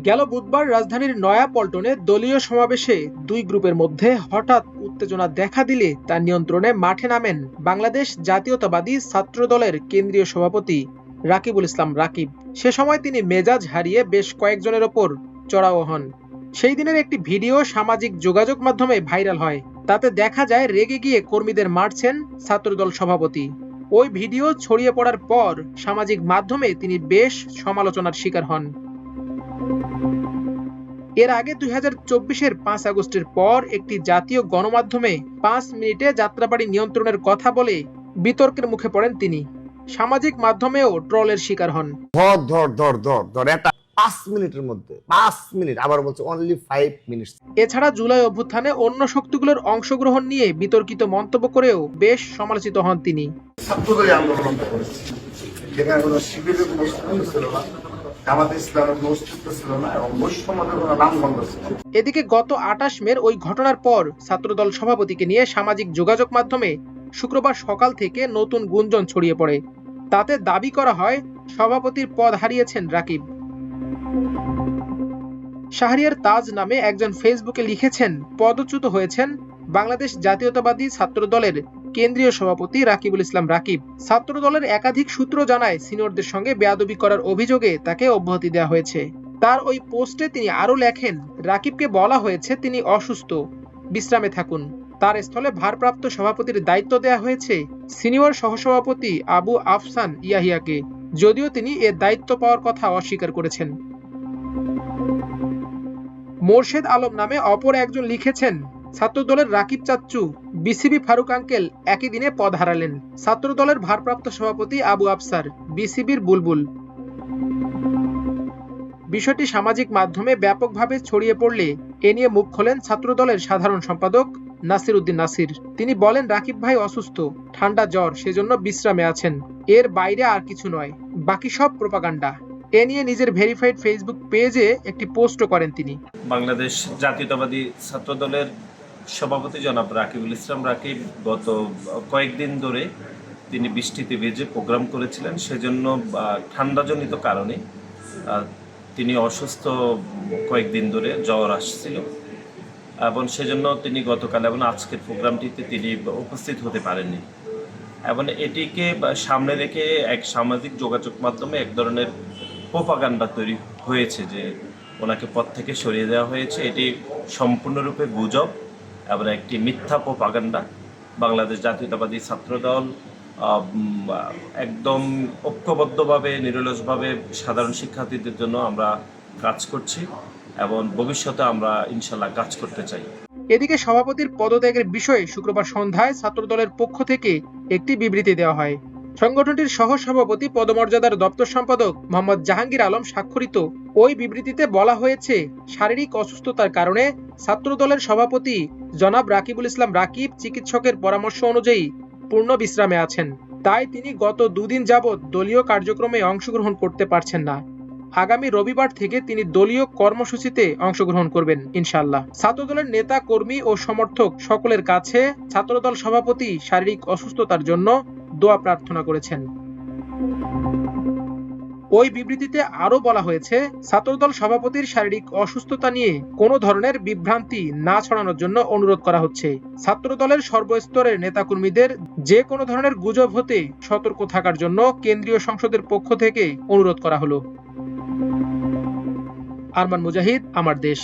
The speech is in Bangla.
গেল বুধবার রাজধানীর নয়াপল্টনে দলীয় সমাবেশে দুই গ্রুপের মধ্যে হঠাৎ উত্তেজনা দেখা দিলে তার নিয়ন্ত্রণে মাঠে নামেন বাংলাদেশ জাতীয়তাবাদী ছাত্রদলের কেন্দ্রীয় সভাপতি রাকিবুল ইসলাম রাকিব। সে সময় তিনি মেজাজ হারিয়ে বেশ কয়েকজনের ওপর চড়াও হন। সেই দিনের একটি ভিডিও সামাজিক যোগাযোগ মাধ্যমে ভাইরাল হয়। তাতে দেখা যায় রেগে গিয়ে কর্মীদের মারছেন ছাত্রদল সভাপতি। ওই ভিডিও ছড়িয়ে পড়ার পর সামাজিক মাধ্যমে তিনি বেশ সমালোচনার শিকার হন। এর আগে 2024-এর 5 আগস্টের পর একটি জাতীয় গণমাধ্যমে 5 মিনিটে যাত্রাবাড়ি নিয়ন্ত্রণের কথা বলে বিতর্কের মুখে পড়েন তিনি। সামাজিক মাধ্যমেও ট্রলের শিকার হন। এটা 5 মিনিটের মধ্যে 5 মিনিট, আবার বলছে অনলি 5 মিনিট। এছাড়া জুলাই অভ্যুত্থানে অন্য শক্তিগুলোর অংশগ্রহণ নিয়ে বিতর্কিত মন্তব্য করেও বেশ সমালোচিত হন তিনি। ছাত্রদলীয় আন্দোলন করেছে, যেখানে কোনো শিবিরের কোনো স্থান ছিল না, আমাদের ইসলামের কোনো অস্তিত্ব ছিল না এবং বৈষম্যের কোনো নামগন্ধ ছিল। এদিকে গত 28 মের ওই ঘটনার পর ছাত্রদল সভাপতিকে নিয়ে সামাজিক যোগাযোগ মাধ্যমে শুক্রবার সকাল থেকে নতুন গুঞ্জন ছড়িয়ে পড়ে। তাতে দাবি করা হয় সভাপতির পদ হারিয়েছেন রাকিব। শাহরিয়ার তাজ নামে একজন ফেসবুকে লিখেছেন, পদচ্যুত হয়েছেন বাংলাদেশ জাতীয়তাবাদী ছাত্রদলের কেন্দ্রীয় সভাপতি রাকিবুল ইসলাম রাকিব। ছাত্রদলের একাধিক সূত্র জানায় সিনিয়রদের সঙ্গে বেয়াদবি করার অভিযোগে তাকে অব্যাহতি দেওয়া হয়েছে। তার ওই পোস্টে তিনি আরো লেখেন, রাকিবকে বলা হয়েছে তিনি অসুস্থ, বিশ্রামে থাকুন। তার স্থলে ভারপ্রাপ্ত সভাপতির দায়িত্ব দেওয়া হয়েছে সিনিয়র সহসভাপতি আবু আফসান ইয়াহিয়াকে, যদিও তিনি এ দায়িত্ব পাওয়ার কথা অস্বীকার করেছেন। মোর্শেদ আলম নামে অপর একজন লিখেছেন, ছাত্রদলের রাকিব চাচ্চু বিসিবি ফারুক আঙ্কেল একই দিনে পদ হারালেন। ছাত্রদলের ভারপ্রাপ্ত সভাপতি আবু আফসার বিসিবির বুলবুল। বিষয়টি সামাজিক মাধ্যমে ব্যাপকভাবে ছড়িয়ে পড়লে এ নিয়ে মুখ খোলেন ছাত্রদলের সাধারণ সম্পাদক নাসির উদ্দিন নাসির। তিনি বলেন, রাকিব ভাই অসুস্থ, ঠান্ডা জ্বর, সেজন্য বিশ্রামে আছেন। এর বাইরে আর কিছু নয়, বাকি সব প্রোপাগান্ডা। এ নিয়ে নিজের ভেরিফাইড ফেসবুক পেজে একটি পোস্টও করেন তিনি। বাংলাদেশ জাতীয়তাবাদী ছাত্রদলের সভাপতি জনাব রাকিবুল ইসলাম রাকিব গত কয়েকদিন ধরে তিনি বৃষ্টিতে ভিজে প্রোগ্রাম করেছিলেন, সেজন্য ঠান্ডাজনিত কারণে তিনি অসুস্থ, কয়েকদিন ধরে জ্বর আসছিল এবং সেজন্য তিনি গতকাল এবং আজকের প্রোগ্রামটিতে তিনি উপস্থিত হতে পারেননি। এবং এটিকে সামনে রেখে এক সামাজিক যোগাযোগ মাধ্যমে এক ধরনের প্রোপাগান্ডা তৈরি হয়েছে যে ওনাকে পদ থেকে সরিয়ে দেওয়া হয়েছে। এটি সম্পূর্ণরূপে গুজব এবং একটি মিথ্যা প্রোপাগান্ডা। বাংলাদেশ জাতীয়তাবাদী ছাত্রদল একদম ঐক্যবদ্ধভাবে, নিরলসভাবে সাধারণ শিক্ষার্থীদের জন্য আমরা কাজ করছি এবং ভবিষ্যতে আমরা ইনশাল্লাহ কাজ করতে চাই। এদিকে সভাপতির পদত্যাগের বিষয়ে শুক্রবার সন্ধ্যায় ছাত্রদলের পক্ষ থেকে একটি বিবৃতি দেওয়া হয়। সংগঠনটির সহ সভাপতি পদমর্যাদার দপ্তর সম্পাদক মোহাম্মদ জাহাঙ্গীর আলম স্বাক্ষরিত ওই বিবৃতিতে বলা হয়েছে, শারীরিক অসুস্থতার কারণে ছাত্রদলের সভাপতি জনাব রাকিবুল ইসলাম রাকিব চিকিৎসকের পরামর্শ অনুযায়ী পূর্ণ বিশ্রামে আছেন। তাই তিনি গত 2 দিন যাবৎ দলীয় কার্যক্রমে অংশগ্রহণ করতে পারছেন না। আগামী রবিবার থেকে তিনি দলীয় কর্মসূচিতে অংশগ্রহণ করবেন ইনশাআল্লাহ। ছাত্রদলের নেতা কর্মী ও সমর্থক সকলের কাছে ছাত্রদল সভাপতি শারীরিক অসুস্থতার জন্য দোয়া প্রার্থনা করেছেন। ওই বিবৃতিতে আরো বলা হয়েছে, ছাত্রদল সভাপতির শারীরিক অসুস্থতা নিয়ে কোনো ধরনের বিভ্রান্তি না ছড়ানোর জন্য অনুরোধ করা হচ্ছে। ছাত্রদলের সর্বস্তরের নেতাকর্মীদের যে কোনো ধরনের গুজব হতে সতর্ক থাকার জন্য কেন্দ্রীয় সংসদের পক্ষ থেকে অনুরোধ করা হলো। আরমান মুজাহিদ, আমার দেশ।